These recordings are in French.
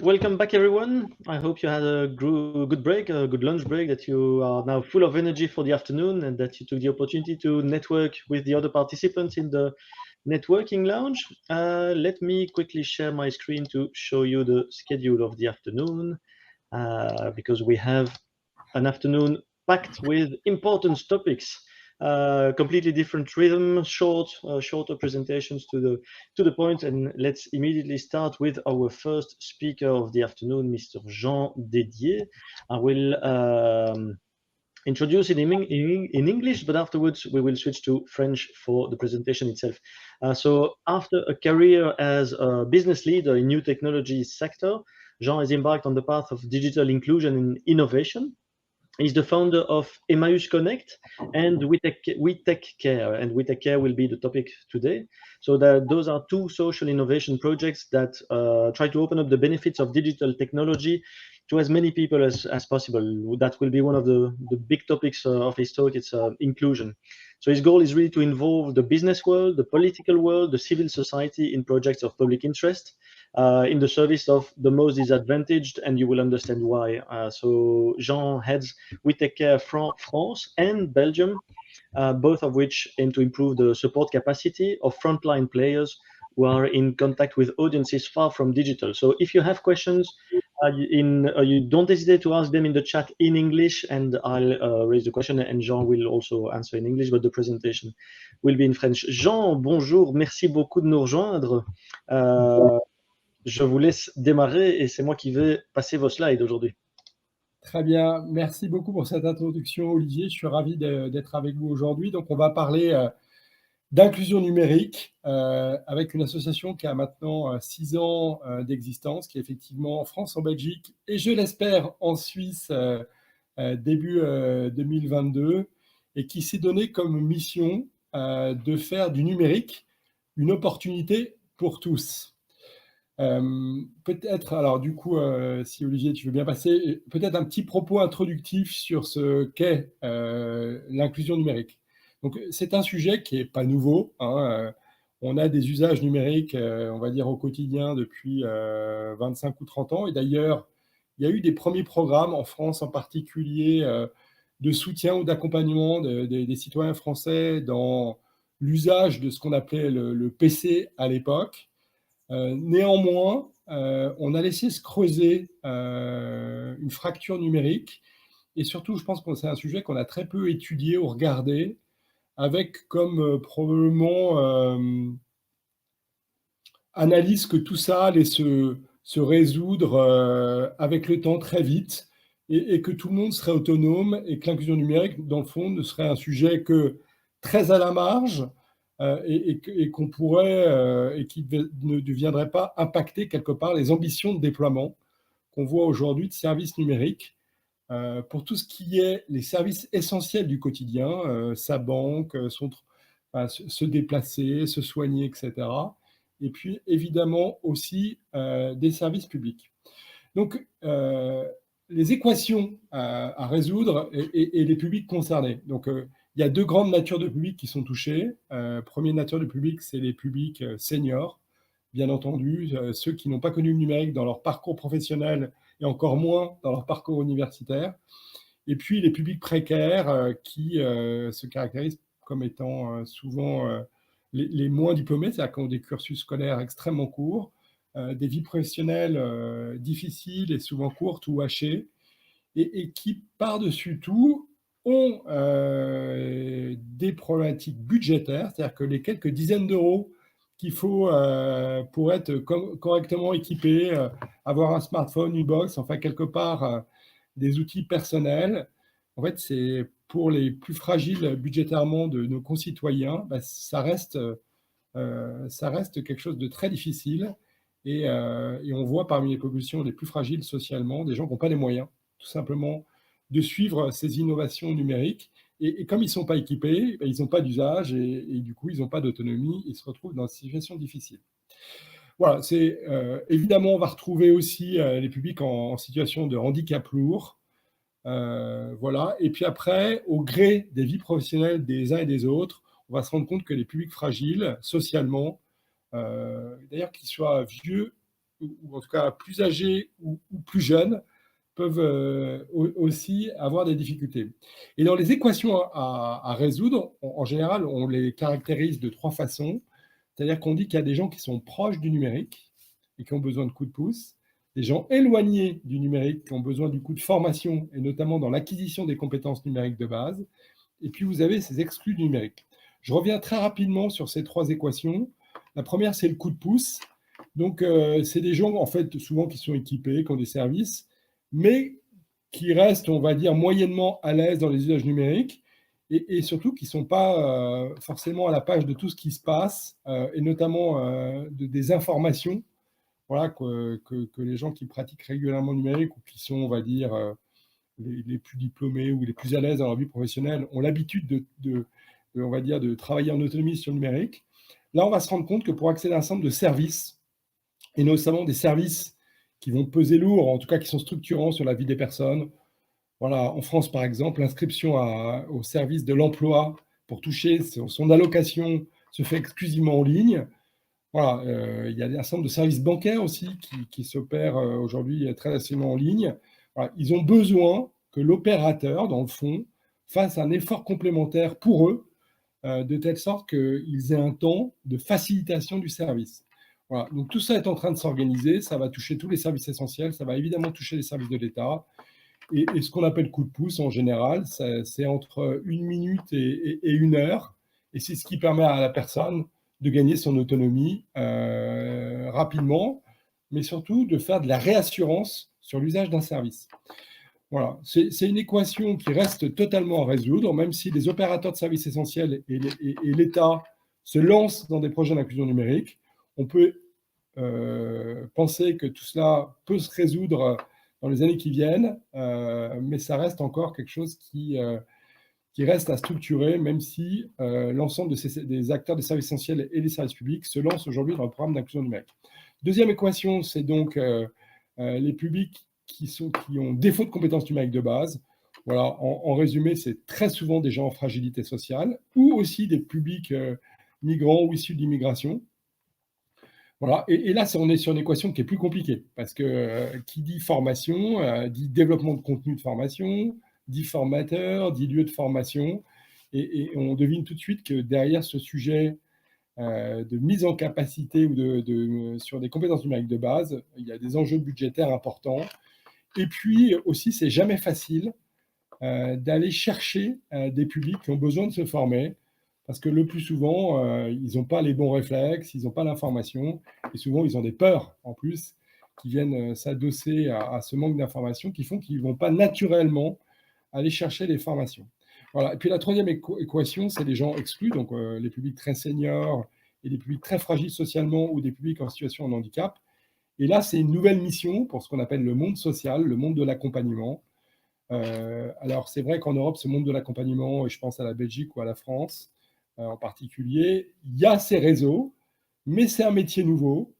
Welcome back, everyone. I hope you had a good break, a good lunch break, that you are now full of energy for the afternoon and that you took the opportunity to network with the other participants in the networking lounge. Let me quickly share my screen to show you the schedule of the afternoon because we have an afternoon packed with important topics. Completely different rhythm, shorter presentations to the point, and let's immediately start with our first speaker of the afternoon, Mr. Jean Dédier. I will introduce it in English, but afterwards we will switch to French for the presentation itself. So after a career as a business leader in new technology sector, Jean has embarked on the path of digital inclusion and innovation. He's the founder of Emmaüs Connect and We Tech Care, and We Tech Care will be the topic today. So those are two social innovation projects that try to open up the benefits of digital technology to as many people as possible. That will be one of the big topics of his talk. It's inclusion. So his goal is really to involve the business world, the political world, the civil society in projects of public interest in the service of the most disadvantaged, and you will understand why. So Jean heads We Take Care France and Belgium, both of which aim to improve the support capacity of frontline players who are in contact with audiences far from digital. So if you have questions, you don't hesitate to ask them in the chat in English, and I'll raise the question, and Jean will also answer in English, but the presentation will be in French. Jean, bonjour, merci beaucoup de nous rejoindre. Je vous laisse démarrer et c'est moi qui vais passer vos slides aujourd'hui. Très bien, merci beaucoup pour cette introduction, Olivier. Je suis ravi d'être avec vous aujourd'hui. Donc, on va parler d'inclusion numérique avec une association qui a maintenant 6 ans d'existence, qui est effectivement en France, en Belgique et je l'espère en Suisse début 2022 et qui s'est donné comme mission de faire du numérique une opportunité pour tous. Peut-être, alors du coup, si Olivier, tu veux bien passer, peut-être un petit propos introductif sur ce qu'est l'inclusion numérique. Donc, c'est un sujet qui n'est pas nouveau, hein, on a des usages numériques, on va dire, au quotidien depuis 25 ou 30 ans. Et d'ailleurs, il y a eu des premiers programmes en France en particulier de soutien ou d'accompagnement des citoyens français dans l'usage de ce qu'on appelait le PC à l'époque. Néanmoins, on a laissé se creuser une fracture numérique et surtout, je pense que c'est un sujet qu'on a très peu étudié ou regardé avec comme probablement analyse que tout ça allait se résoudre avec le temps très vite et que tout le monde serait autonome et que l'inclusion numérique, dans le fond, ne serait un sujet que très à la marge et qu'on pourrait et qui ne deviendrait pas impacter quelque part les ambitions de déploiement qu'on voit aujourd'hui de services numériques pour tout ce qui est les services essentiels du quotidien, sa banque, se déplacer, se soigner, etc. Et puis évidemment aussi des services publics. Donc les équations à résoudre et les publics concernés. Donc il y a deux grandes natures de publics qui sont touchées. Première nature de public, c'est les publics seniors, bien entendu, ceux qui n'ont pas connu le numérique dans leur parcours professionnel et encore moins dans leur parcours universitaire. Et puis les publics précaires qui se caractérisent comme étant souvent les moins diplômés, c'est-à-dire qui ont des cursus scolaires extrêmement courts, des vies professionnelles difficiles et souvent courtes ou hachées, et qui, par-dessus tout, ont des problématiques budgétaires, c'est-à-dire que les quelques dizaines d'euros qu'il faut pour être correctement équipé, avoir un smartphone, une box, enfin quelque part des outils personnels, en fait, c'est pour les plus fragiles budgétairement de nos concitoyens, bah, ça reste quelque chose de très difficile. Et on voit parmi les populations les plus fragiles socialement des gens qui n'ont pas les moyens, tout simplement, de suivre ces innovations numériques. Et comme ils ne sont pas équipés, ben, ils n'ont pas d'usage et du coup, ils n'ont pas d'autonomie. Ils se retrouvent dans des situations difficiles. Voilà, évidemment, on va retrouver aussi les publics en situation de handicap lourd. Voilà. Et puis après, au gré des vies professionnelles des uns et des autres, on va se rendre compte que les publics fragiles, socialement, d'ailleurs qu'ils soient vieux ou en tout cas plus âgés ou plus jeunes, peuvent aussi avoir des difficultés. Et dans les équations à résoudre, en général, on les caractérise de 3 façons. C'est-à-dire qu'on dit qu'il y a des gens qui sont proches du numérique et qui ont besoin de coups de pouce, des gens éloignés du numérique qui ont besoin du coup de formation, et notamment dans l'acquisition des compétences numériques de base, et puis vous avez ces exclus du numérique. Je reviens très rapidement sur ces 3 équations. La première, c'est le coup de pouce. Donc, c'est des gens, en fait, souvent qui sont équipés, qui ont des services, mais qui restent, on va dire, moyennement à l'aise dans les usages numériques, et surtout qui ne sont pas forcément à la page de tout ce qui se passe, et notamment des informations, voilà, que les gens qui pratiquent régulièrement le numérique ou qui sont, on va dire, les plus diplômés ou les plus à l'aise dans leur vie professionnelle ont l'habitude on va dire, de travailler en autonomie sur le numérique. Là, on va se rendre compte que pour accéder à un certain nombre de services, et notamment des services qui vont peser lourd, en tout cas qui sont structurants sur la vie des personnes. Voilà, en France, par exemple, l'inscription au service de l'emploi pour toucher son allocation se fait exclusivement en ligne. Voilà, il y a un certain nombre de services bancaires aussi qui s'opèrent aujourd'hui très facilement en ligne. Voilà, ils ont besoin que l'opérateur, dans le fond, fasse un effort complémentaire pour eux, de telle sorte qu'ils aient un temps de facilitation du service. Voilà. Donc tout ça est en train de s'organiser, ça va toucher tous les services essentiels, ça va évidemment toucher les services de l'État. Et ce qu'on appelle coup de pouce, en général, c'est entre 1 minute et 1 heure. Et c'est ce qui permet à la personne de gagner son autonomie rapidement, mais surtout de faire de la réassurance sur l'usage d'un service. Voilà, c'est une équation qui reste totalement à résoudre, même si les opérateurs de services essentiels et l'État se lancent dans des projets d'inclusion numérique. On peut penser que tout cela peut se résoudre dans les années qui viennent, mais ça reste encore quelque chose qui reste à structurer, même si l'ensemble des acteurs des services essentiels et des services publics se lancent aujourd'hui dans le programme d'inclusion numérique. Deuxième équation, c'est donc les publics qui ont défaut de compétences numériques de base. Voilà, en résumé, c'est très souvent des gens en fragilité sociale ou aussi des publics migrants ou issus de l'immigration. Voilà, et là, on est sur une équation qui est plus compliquée parce que qui dit formation, dit développement de contenu de formation, dit formateur, dit lieu de formation, et on devine tout de suite que derrière ce sujet de mise en capacité ou sur des compétences numériques de base, il y a des enjeux budgétaires importants. Et puis aussi, c'est jamais facile d'aller chercher des publics qui ont besoin de se former, parce que le plus souvent, ils n'ont pas les bons réflexes, ils n'ont pas l'information, et souvent, ils ont des peurs, en plus, qui viennent s'adosser à ce manque d'information, qui font qu'ils ne vont pas naturellement aller chercher les formations. Voilà. Et puis la troisième équation, c'est les gens exclus, donc les publics très seniors et les publics très fragiles socialement ou des publics en situation de handicap. Et là, c'est une nouvelle mission pour ce qu'on appelle le monde social, le monde de l'accompagnement. Alors, c'est vrai qu'en Europe, ce monde de l'accompagnement, et je pense à la Belgique ou à la France en particulier, il y a ces réseaux, mais c'est un métier nouveau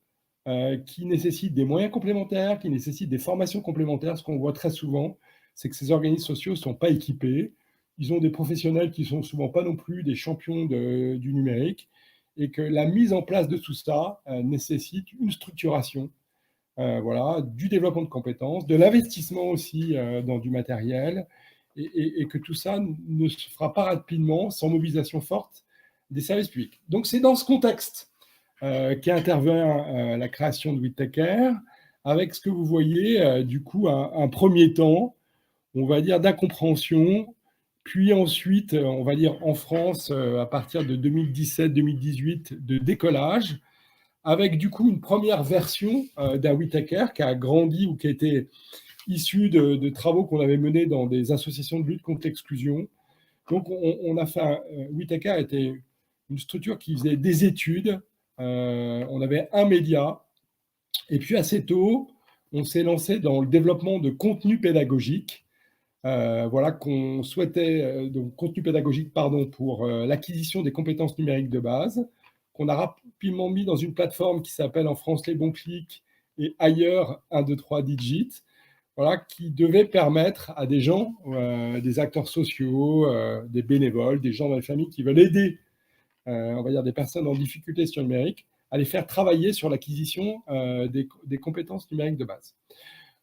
qui nécessite des moyens complémentaires, qui nécessite des formations complémentaires. Ce qu'on voit très souvent, c'est que ces organismes sociaux ne sont pas équipés. Ils ont des professionnels qui ne sont souvent pas non plus des champions du numérique, et que la mise en place de tout ça nécessite une structuration. Voilà, du développement de compétences, de l'investissement aussi dans du matériel, et que tout ça ne se fera pas rapidement sans mobilisation forte des services publics. Donc c'est dans ce contexte qu'intervient la création de WeTakeCare, avec ce que vous voyez, du coup, un premier temps, on va dire, d'incompréhension, puis ensuite, on va dire, en France, à partir de 2017-2018, de décollage, avec du coup une première version d'un WeTakeCare qui a grandi ou qui a été issu de travaux qu'on avait menés dans des associations de lutte contre l'exclusion. Donc on a fait WeTakeCare était une structure qui faisait des études, on avait un média, et puis assez tôt, on s'est lancé dans le développement de contenu pédagogique. Voilà, qu'on souhaitait, donc contenu pédagogique, pardon, pour l'acquisition des compétences numériques de base, qu'on a rapidement mis dans une plateforme qui s'appelle en France Les Bons Clics et ailleurs 1, 2, 3 Digit, voilà, qui devait permettre à des gens, des acteurs sociaux, des bénévoles, des gens dans les familles qui veulent aider, on va dire, des personnes en difficulté sur le numérique, à les faire travailler sur l'acquisition des compétences numériques de base.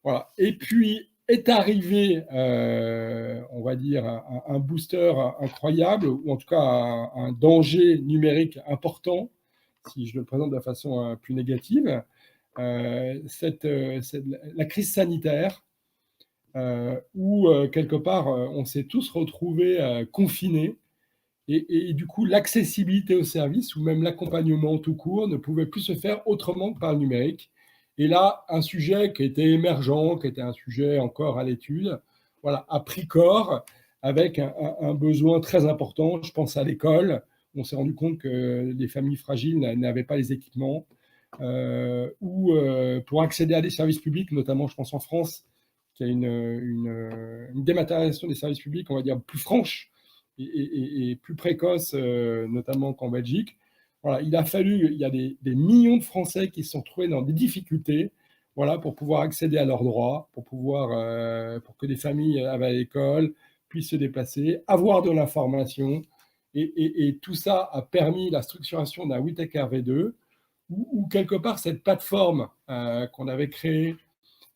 Voilà. Et puis est arrivé, on va dire, un booster incroyable, ou en tout cas un danger numérique important, si je le présente de façon plus négative, la crise sanitaire, où quelque part on s'est tous retrouvés confinés, et du coup l'accessibilité aux services ou même l'accompagnement tout court ne pouvait plus se faire autrement que par le numérique. Et là, un sujet qui était émergent, qui était un sujet encore à l'étude, voilà, a pris corps avec un besoin très important. Je pense à l'école. On s'est rendu compte que les familles fragiles n'avaient pas les équipements, ou pour accéder à des services publics, notamment je pense en France, qui a une dématérialisation des services publics, on va dire, plus franche et plus précoce, notamment qu'en Belgique. Voilà, il y a des millions de Français qui se sont trouvés dans des difficultés, voilà, pour pouvoir accéder à leurs droits, pour que des familles à l'école puissent se déplacer, avoir de l'information. Et tout ça a permis la structuration d'un Whittaker V2, où quelque part cette plateforme qu'on avait créée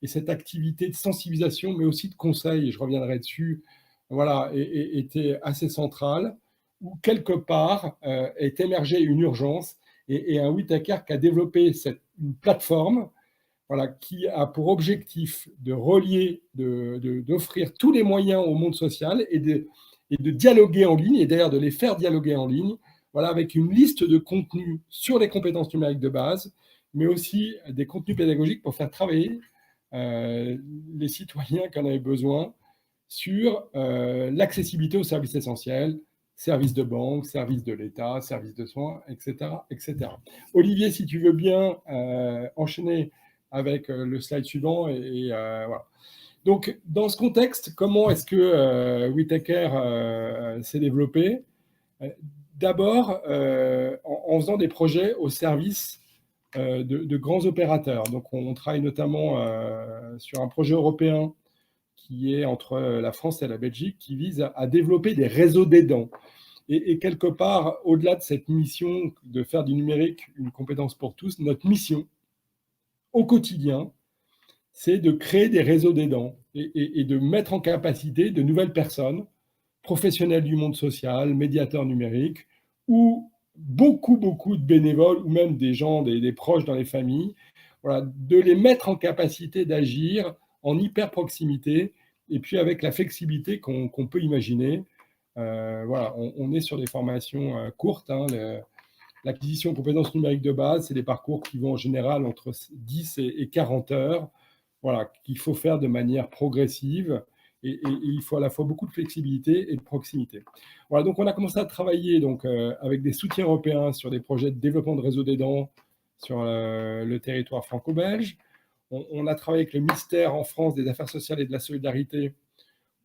et cette activité de sensibilisation, mais aussi de conseil, et je reviendrai dessus, voilà, était assez centrale, où quelque part est émergée une urgence, et un Whittaker qui a développé une plateforme, voilà, qui a pour objectif de relier, d'offrir tous les moyens au monde social, et de dialoguer en ligne, et d'ailleurs de les faire dialoguer en ligne, voilà, avec une liste de contenus sur les compétences numériques de base, mais aussi des contenus pédagogiques pour faire travailler les citoyens qui en avaient besoin sur l'accessibilité aux services essentiels, services de banque, services de l'État, services de soins, etc., etc. Olivier, si tu veux bien enchaîner avec le slide suivant. Voilà. Donc, dans ce contexte, comment est-ce que Whittaker s'est développé? D'abord, en faisant des projets au service de grands opérateurs. Donc, on travaille notamment sur un projet européen qui est entre la France et la Belgique, qui vise à développer des réseaux d'aidants. Et quelque part, au-delà de cette mission de faire du numérique une compétence pour tous, notre mission au quotidien, c'est de créer des réseaux d'aidants et de mettre en capacité de nouvelles personnes, professionnels du monde social, médiateurs numériques, ou beaucoup de bénévoles, ou même des gens, des proches dans les familles, voilà, de les mettre en capacité d'agir en hyper proximité, et puis avec la flexibilité qu'on peut imaginer. Voilà, on est sur des formations courtes. Hein, l'acquisition de compétences numériques de base, c'est des parcours qui vont en général entre 10 et 40 heures, voilà, qu'il faut faire de manière progressive. Et il faut à la fois beaucoup de flexibilité et de proximité. Voilà, donc on a commencé à travailler donc, avec des soutiens européens sur des projets de développement de réseaux d'aidants sur le territoire franco-belge. On a travaillé avec le ministère en France des Affaires sociales et de la solidarité,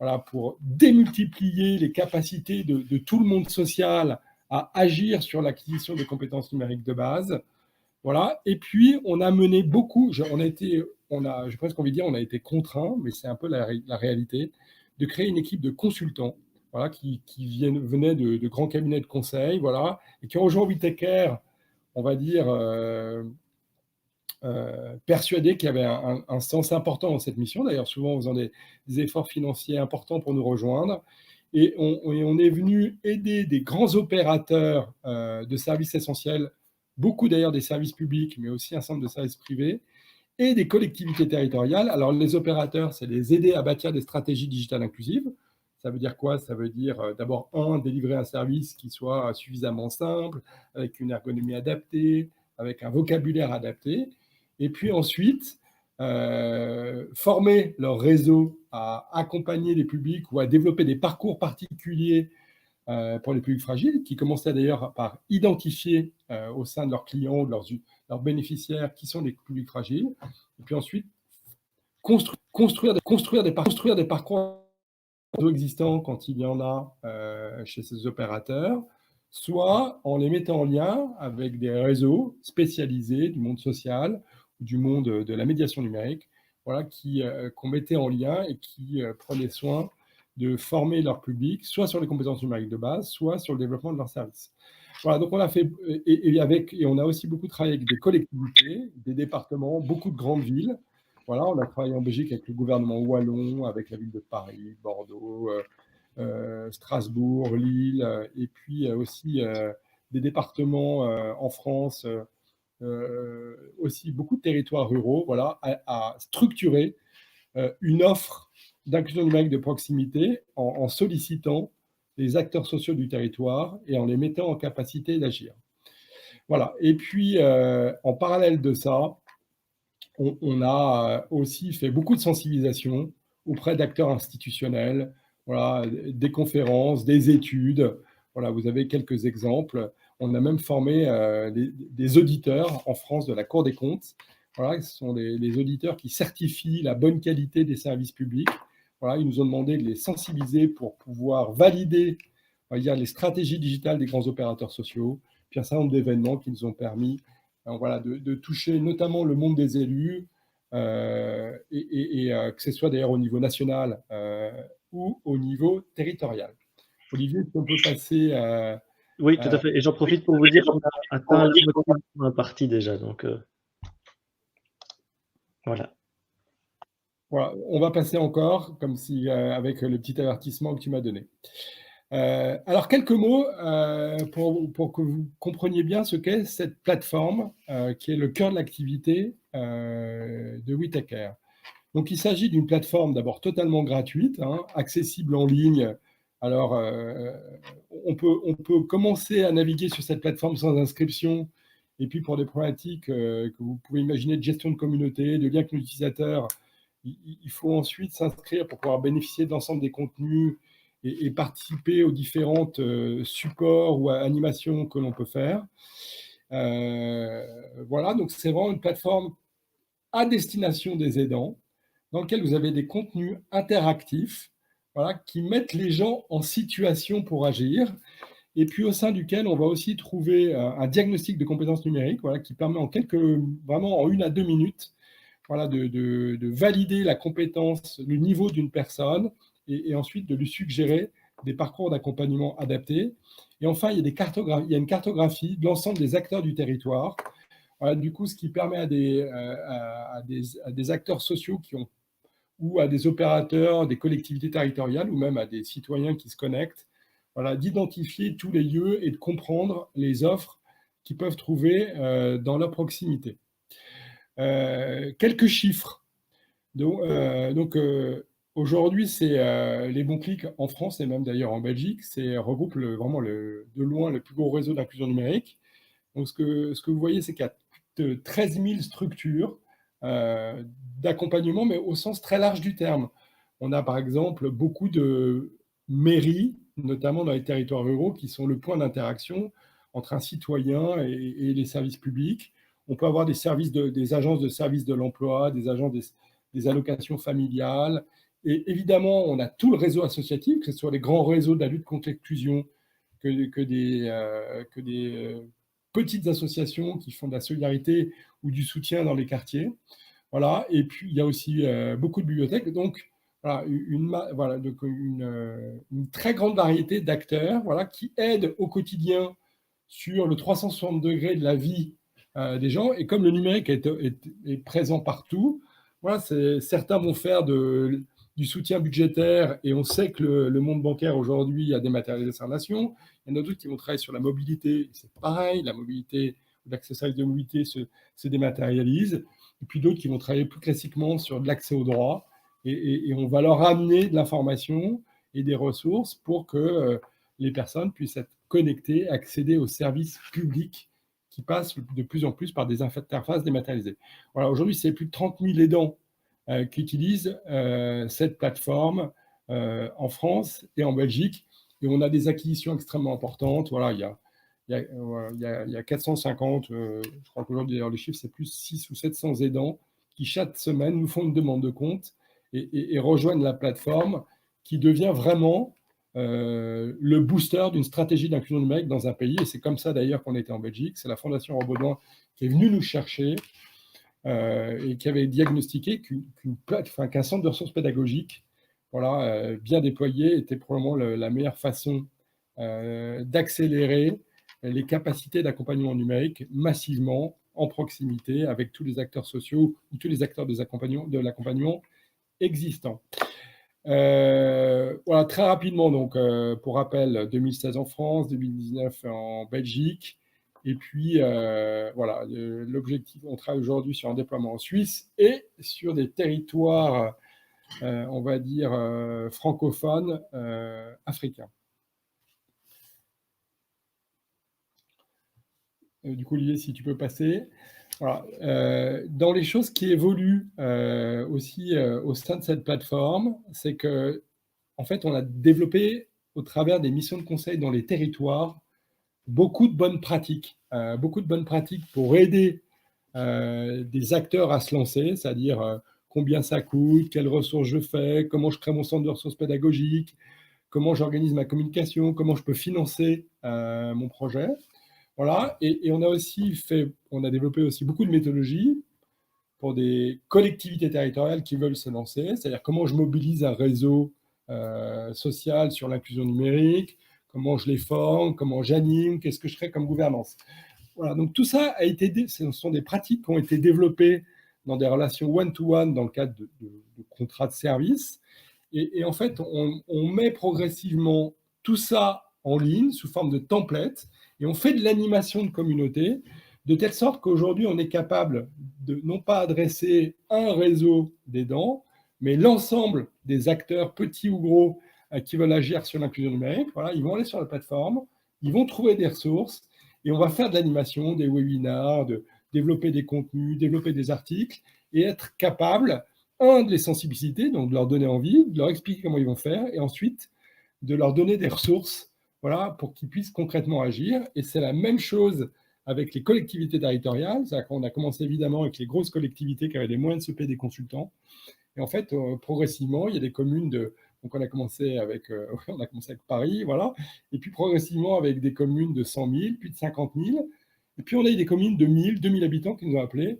voilà, pour démultiplier les capacités de tout le monde social à agir sur l'acquisition des compétences numériques de base. Voilà. Et puis, on a mené beaucoup, j'ai presque envie de dire, on a été contraint, mais c'est un peu la réalité, de créer une équipe de consultants, voilà, qui venaient de grands cabinets de conseil, voilà, et qui ont rejoint Whittaker, on va dire, persuadés qu'il y avait un sens important dans cette mission, d'ailleurs souvent en faisant des efforts financiers importants pour nous rejoindre. Et on est venu aider des grands opérateurs de services essentiels, beaucoup d'ailleurs des services publics, mais aussi un certain nombre de services privés, et des collectivités territoriales. Alors les opérateurs, c'est les aider à bâtir des stratégies digitales inclusives. Ça veut dire quoi? Ça veut dire d'abord, délivrer un service qui soit suffisamment simple, avec une ergonomie adaptée, avec un vocabulaire adapté. Et puis ensuite, former leur réseau à accompagner les publics ou à développer des parcours particuliers pour les publics fragiles, qui commençaient d'ailleurs par identifier au sein de leurs clients ou de leurs bénéficiaires qui sont les publics fragiles. Et puis ensuite, construire des parcours existants quand il y en a chez ces opérateurs, soit en les mettant en lien avec des réseaux spécialisés du monde social ou du monde de la médiation numérique, voilà, qu'on mettait en lien et qui prenaient soin de former leur public, soit sur les compétences numériques de base, soit sur le développement de leurs services. Voilà, donc on a fait, et on a aussi beaucoup travaillé avec des collectivités, des départements, beaucoup de grandes villes. Voilà, on a travaillé en Belgique avec le gouvernement wallon, avec la ville de Paris, Bordeaux, Strasbourg, Lille, et puis aussi des départements en France, aussi beaucoup de territoires ruraux, voilà, à structurer une offre d'inclusion numérique de proximité en sollicitant les acteurs sociaux du territoire et en les mettant en capacité d'agir. Voilà. Et puis, en parallèle de ça, on a aussi fait beaucoup de sensibilisation auprès d'acteurs institutionnels, voilà, des conférences, des études. Voilà, vous avez quelques exemples. On a même formé des auditeurs en France de la Cour des comptes. Voilà, ce sont les auditeurs qui certifient la bonne qualité des services publics. Voilà, ils nous ont demandé de les sensibiliser pour pouvoir valider, on va dire, les stratégies digitales des grands opérateurs sociaux. Puis un certain nombre d'événements qui nous ont permis voilà, de toucher notamment le monde des élus, que ce soit d'ailleurs au niveau national ou au niveau territorial. Olivier, est-ce qu'on peut passer Oui, tout à fait. Et j'en profite pour vous dire qu'on a atteint la moitié de la partie déjà. Donc, voilà. Voilà, on va passer encore, comme si, avec le petit avertissement que tu m'as donné. Alors, quelques mots pour que vous compreniez bien ce qu'est cette plateforme qui est le cœur de l'activité de WeTakeCare. Donc, il s'agit d'une plateforme d'abord totalement gratuite, accessible en ligne. Alors, on peut commencer à naviguer sur cette plateforme sans inscription. Et puis, pour des problématiques que vous pouvez imaginer de gestion de communauté, de lien avec l'utilisateur, il faut ensuite s'inscrire pour pouvoir bénéficier de l'ensemble des contenus et participer aux différentes supports ou animations que l'on peut faire. Voilà, donc c'est vraiment une plateforme à destination des aidants, dans lequel vous avez des contenus interactifs, voilà, qui mettent les gens en situation pour agir, et puis au sein duquel on va aussi trouver un diagnostic de compétences numériques, voilà, qui permet vraiment en 1 à 2 minutes, voilà, de valider la compétence, le niveau d'une personne, et ensuite de lui suggérer des parcours d'accompagnement adaptés. Et enfin, il y a une cartographie de l'ensemble des acteurs du territoire. Voilà, du coup, ce qui permet à des acteurs sociaux ou à des opérateurs, des collectivités territoriales, ou même à des citoyens qui se connectent, voilà, d'identifier tous les lieux et de comprendre les offres qu'ils peuvent trouver dans leur proximité. Quelques chiffres. Donc aujourd'hui, c'est les bons clics en France et même d'ailleurs en Belgique, regroupe vraiment de loin le plus gros réseau d'inclusion numérique. Donc ce que vous voyez, c'est qu'il y a 13 000 structures d'accompagnement, mais au sens très large du terme. On a par exemple beaucoup de mairies, notamment dans les territoires ruraux, qui sont le point d'interaction entre un citoyen et les services publics. On peut avoir des agences de services de l'emploi, des agences des allocations familiales. Et évidemment, on a tout le réseau associatif, que ce soit les grands réseaux de la lutte contre l'exclusion, que des petites associations qui font de la solidarité ou du soutien dans les quartiers. Voilà. Et puis, il y a aussi beaucoup de bibliothèques. Donc, voilà, une très grande variété d'acteurs, voilà, qui aident au quotidien sur le 360 degrés de la vie des gens. Et comme le numérique est présent partout, voilà, certains vont faire du soutien budgétaire, et on sait que le monde bancaire aujourd'hui a dématérialisé sa relation. Il y en a d'autres qui vont travailler sur la mobilité, c'est pareil, la mobilité, l'accès de mobilité se dématérialise. Et puis d'autres qui vont travailler plus classiquement sur de l'accès au droit, et on va leur amener de l'information et des ressources pour que les personnes puissent être connectées, accéder aux services publics qui passent de plus en plus par des interfaces dématérialisées. Voilà, aujourd'hui, c'est plus de 30 000 aidants qui utilisent cette plateforme en France et en Belgique, et on a des acquisitions extrêmement importantes. Voilà, il y a 450, je crois qu'aujourd'hui, d'ailleurs, les chiffres, c'est plus 600 ou 700 aidants qui, chaque semaine, nous font une demande de compte et rejoignent la plateforme, qui devient vraiment le booster d'une stratégie d'inclusion numérique dans un pays. Et c'est comme ça, d'ailleurs, qu'on était en Belgique. C'est la Fondation Rebaudouin qui est venue nous chercher et qui avait diagnostiqué qu'un centre de ressources pédagogiques, voilà, bien déployé, était probablement la meilleure façon d'accélérer les capacités d'accompagnement numérique massivement en proximité avec tous les acteurs sociaux ou tous les acteurs de l'accompagnement existants. Voilà, très rapidement, donc, pour rappel, 2016 en France, 2019 en Belgique. Et puis, voilà, l'objectif, on travaille aujourd'hui sur un déploiement en Suisse et sur des territoires, on va dire, francophones africains. Du coup, Olivier, si tu peux passer. Voilà. Dans les choses qui évoluent aussi au sein de cette plateforme, c'est que, en fait, on a développé au travers des missions de conseil dans les territoires beaucoup de bonnes pratiques pour aider des acteurs à se lancer, c'est-à-dire combien ça coûte, quelles ressources je fais, comment je crée mon centre de ressources pédagogiques, comment j'organise ma communication, comment je peux financer mon projet. Voilà. Et on a développé aussi beaucoup de méthodologies pour des collectivités territoriales qui veulent se lancer, c'est-à-dire comment je mobilise un réseau social sur l'inclusion numérique, comment je les forme, comment j'anime, qu'est-ce que je ferai comme gouvernance. Voilà, donc tout ça ce sont des pratiques qui ont été développées dans des relations one-to-one dans le cadre de contrats de service. Et en fait, on met progressivement tout ça en ligne sous forme de template et on fait de l'animation de communauté de telle sorte qu'aujourd'hui, on est capable de non pas adresser un réseau d'aidants, mais l'ensemble des acteurs, petits ou gros, qui veulent agir sur l'inclusion numérique. Voilà, ils vont aller sur la plateforme, ils vont trouver des ressources et on va faire de l'animation, des webinars, de développer des contenus, développer des articles et être capable, de les sensibiliser, donc de leur donner envie, de leur expliquer comment ils vont faire et ensuite de leur donner des ressources, voilà, pour qu'ils puissent concrètement agir. Et c'est la même chose avec les collectivités territoriales. C'est-à-dire qu'on a commencé évidemment avec les grosses collectivités qui avaient les moyens de se payer des consultants. Et en fait, progressivement, il y a des communes donc on a commencé avec Paris, voilà. Et puis progressivement avec des communes de 100 000, puis de 50 000. Et puis on a eu des communes de 1000, 2000 habitants qui nous ont appelés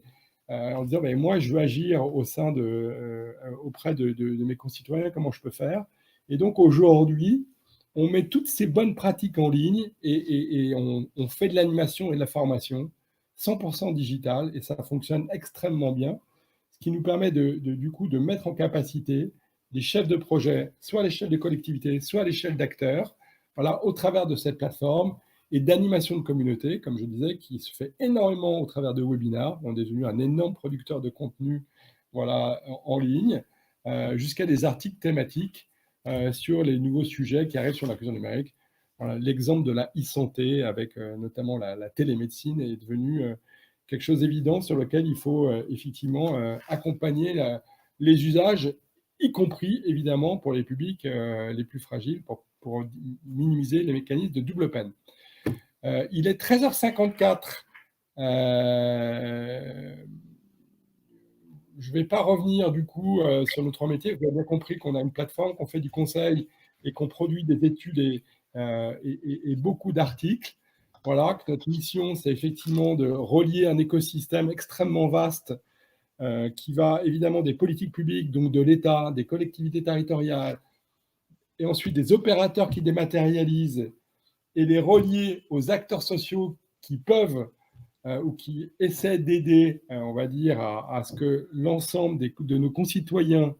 en disant moi, je veux agir auprès de mes concitoyens, comment je peux faire? Et donc aujourd'hui, on met toutes ces bonnes pratiques en ligne et on fait de l'animation et de la formation 100% digital et ça fonctionne extrêmement bien, ce qui nous permet du coup de mettre en capacité des chefs de projet, soit à l'échelle de collectivités, soit à l'échelle d'acteurs, voilà, au travers de cette plateforme et d'animation de communauté, comme je disais, qui se fait énormément au travers de webinars. On est devenu un énorme producteur de contenu, voilà, en ligne, jusqu'à des articles thématiques sur les nouveaux sujets qui arrivent sur l'inclusion numérique. Voilà, l'exemple de la e-santé avec notamment la télémédecine est devenu quelque chose d'évident sur lequel il faut effectivement accompagner les usages, y compris évidemment pour les publics les plus fragiles, pour minimiser les mécanismes de double peine. Il est 13h54. Je ne vais pas revenir du coup sur nos trois métiers. Vous avez bien compris qu'on a une plateforme, qu'on fait du conseil et qu'on produit des études et beaucoup d'articles. Voilà, que notre mission, c'est effectivement de relier un écosystème extrêmement vaste qui va évidemment des politiques publiques, donc de l'État, des collectivités territoriales, et ensuite des opérateurs qui dématérialisent, et les relier aux acteurs sociaux qui peuvent ou qui essaient d'aider, on va dire, à ce que l'ensemble de nos concitoyens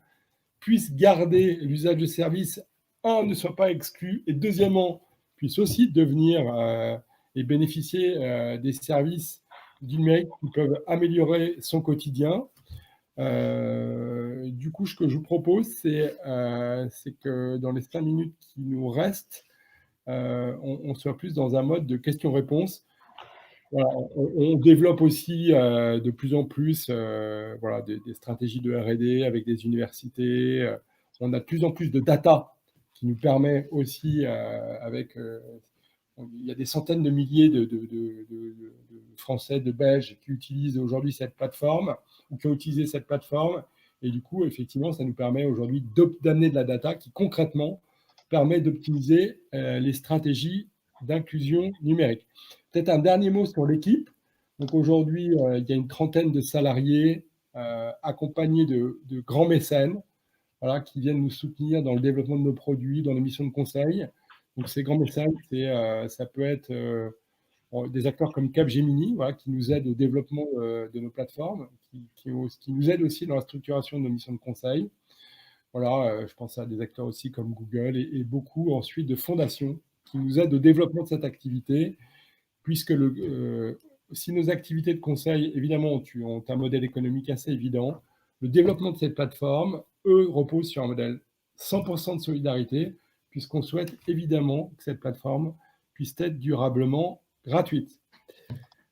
puissent garder l'usage de services, ne soit pas exclu, et deuxièmement, puissent aussi devenir et bénéficier des services du numérique qui peuvent améliorer son quotidien. Du coup, ce que je vous propose, c'est que dans les 5 minutes qui nous restent, on soit plus dans un mode de questions-réponses. Voilà, on développe aussi de plus en plus voilà, des stratégies de R&D avec des universités. On a de plus en plus de data qui nous permet aussi, il y a des centaines de milliers de Français, de Belges qui utilisent aujourd'hui cette plateforme ou qui ont utilisé cette plateforme. Et du coup, effectivement, ça nous permet aujourd'hui d'amener de la data qui concrètement permet d'optimiser les stratégies d'inclusion numérique. Peut-être un dernier mot sur l'équipe. Donc aujourd'hui, il y a une trentaine de salariés accompagnés de grands mécènes, voilà, qui viennent nous soutenir dans le développement de nos produits, dans les missions de conseil. Donc ces grands mécènes, ça peut être des acteurs comme Capgemini, voilà, qui nous aident au développement de nos plateformes, qui nous aident aussi dans la structuration de nos missions de conseil. Voilà, je pense à des acteurs aussi comme Google et beaucoup ensuite de fondations qui nous aident au développement de cette activité, puisque si nos activités de conseil, évidemment, ont un modèle économique assez évident, le développement de cette plateforme, eux, repose sur un modèle 100% de solidarité, puisqu'on souhaite évidemment que cette plateforme puisse être durablement gratuite.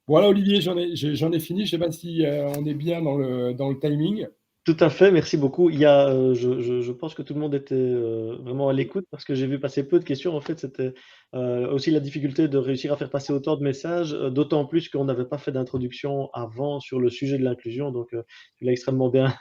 Voilà, Olivier, j'en ai fini. Je ne sais pas si on est bien dans le timing. Tout à fait, merci beaucoup. Il y a, je pense que tout le monde était vraiment à l'écoute parce que j'ai vu passer peu de questions. En fait, c'était aussi la difficulté de réussir à faire passer autant de messages, d'autant plus qu'on n'avait pas fait d'introduction avant sur le sujet de l'inclusion. Donc, tu l'as extrêmement bien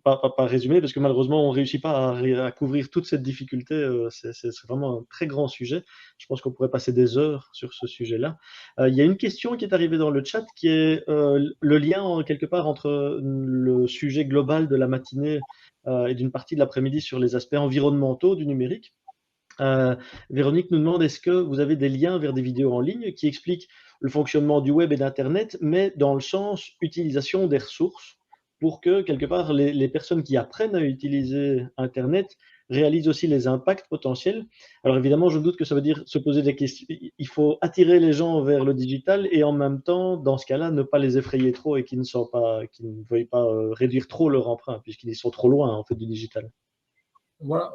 pas résumé parce que malheureusement, on ne réussit pas à couvrir toute cette difficulté. C'est vraiment un très grand sujet. Je pense qu'on pourrait passer des heures sur ce sujet-là. Il y a une question qui est arrivée dans le chat qui est le lien quelque part entre le sujet global de la matinée et d'une partie de l'après-midi sur les aspects environnementaux du numérique. Véronique nous demande est-ce que vous avez des liens vers des vidéos en ligne qui expliquent le fonctionnement du web et d'Internet, mais dans le sens utilisation des ressources pour que quelque part les personnes qui apprennent à utiliser Internet réalisent aussi les impacts potentiels. Alors évidemment, je doute que ça veut dire se poser des questions. Il faut attirer les gens vers le digital et en même temps, dans ce cas-là, ne pas les effrayer trop et qu'ils ne veuillent pas réduire trop leur emprunt puisqu'ils sont trop loin en fait du digital. Voilà,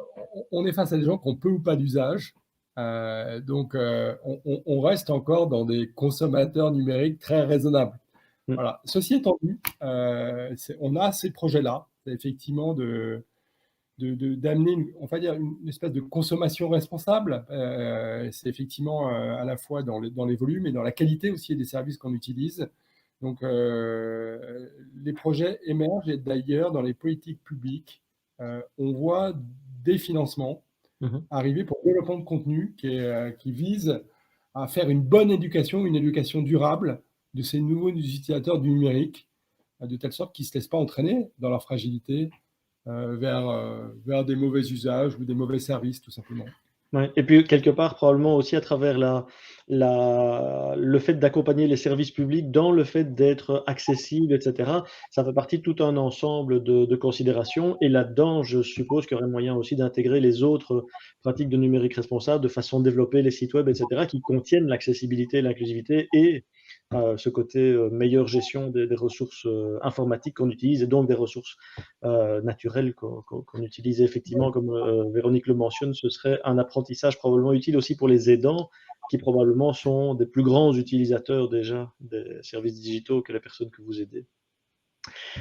on est face à des gens qui ont peu ou pas d'usage. Donc, on reste encore dans des consommateurs numériques très raisonnables. Voilà. Ceci étant dit, on a ces projets-là, effectivement, d'amener, on va dire, une espèce de consommation responsable. C'est effectivement à la fois dans les volumes et dans la qualité aussi des services qu'on utilise. Donc, les projets émergent et d'ailleurs, dans les politiques publiques, on voit des financements arriver pour le développement de contenu qui vise à faire une bonne éducation, une éducation durable de ces nouveaux utilisateurs du numérique, de telle sorte qu'ils ne se laissent pas entraîner dans leur fragilité vers des mauvais usages ou des mauvais services, tout simplement. Ouais. Et puis, quelque part, probablement aussi à travers le fait d'accompagner les services publics dans le fait d'être accessible, etc. Ça fait partie de tout un ensemble de considérations. Et là-dedans, je suppose qu'il y aurait moyen aussi d'intégrer les autres pratiques de numérique responsable, de façon de développer les sites web, etc., qui contiennent l'accessibilité et l'inclusivité et ce côté meilleure gestion des ressources informatiques qu'on utilise et donc des ressources naturelles qu'on utilise. Effectivement, comme Véronique le mentionne, ce serait un apprentissage probablement utile aussi pour les aidants qui probablement sont des plus grands utilisateurs déjà des services digitaux que les personnes que vous aidez.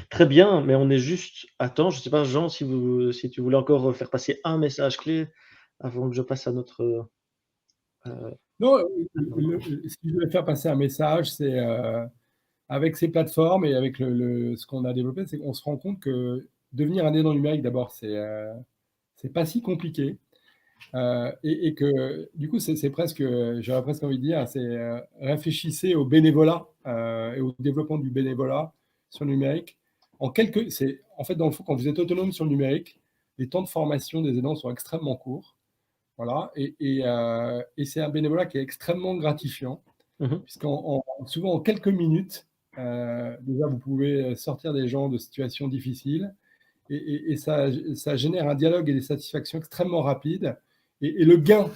Très bien, mais on est juste à temps. Je ne sais pas, Jean, si tu voulais encore faire passer un message clé avant que je passe à notre... Non, si je voulais faire passer un message, c'est avec ces plateformes et avec ce qu'on a développé, c'est qu'on se rend compte que devenir un aidant numérique, d'abord, c'est pas si compliqué. Et que du coup, j'aurais presque envie de dire, c'est réfléchissez au bénévolat et au développement du bénévolat sur le numérique. En fait, dans le fond, quand vous êtes autonome sur le numérique, les temps de formation des aidants sont extrêmement courts. Voilà, et c'est un bénévolat qui est extrêmement gratifiant, souvent en quelques minutes, déjà vous pouvez sortir des gens de situations difficiles, et ça génère un dialogue et des satisfactions extrêmement rapides, et le gain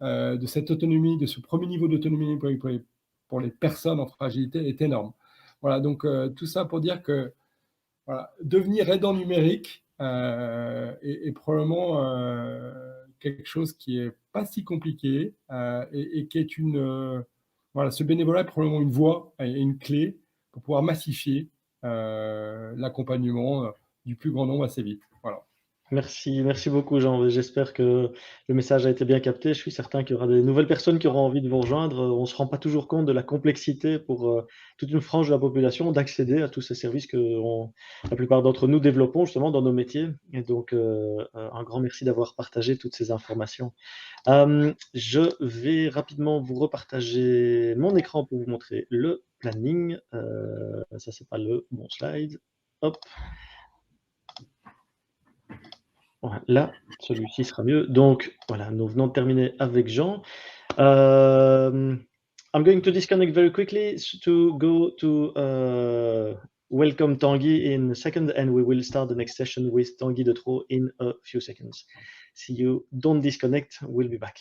de cette autonomie, de ce premier niveau d'autonomie pour les personnes en fragilité est énorme. Voilà, donc tout ça pour dire que voilà, devenir aidant numérique est probablement quelque chose qui est pas si compliqué et qui est voilà, ce bénévolat est probablement une voie et une clé pour pouvoir massifier l'accompagnement du plus grand nombre assez vite. Voilà. Merci beaucoup, Jean. J'espère que le message a été bien capté. Je suis certain qu'il y aura des nouvelles personnes qui auront envie de vous rejoindre. On ne se rend pas toujours compte de la complexité pour toute une frange de la population d'accéder à tous ces services que la plupart d'entre nous développons justement dans nos métiers. Et donc, un grand merci d'avoir partagé toutes ces informations. Je vais rapidement vous repartager mon écran pour vous montrer le planning. Ça, c'est pas le bon slide. Hop. Voilà, celui-ci sera mieux. Donc, voilà, nous venons de terminer avec Jean. I'm going to disconnect very quickly to go to welcome Tanguy in a second, and we will start the next session with Tanguy Detro in a few seconds. See you. Don't disconnect. We'll be back.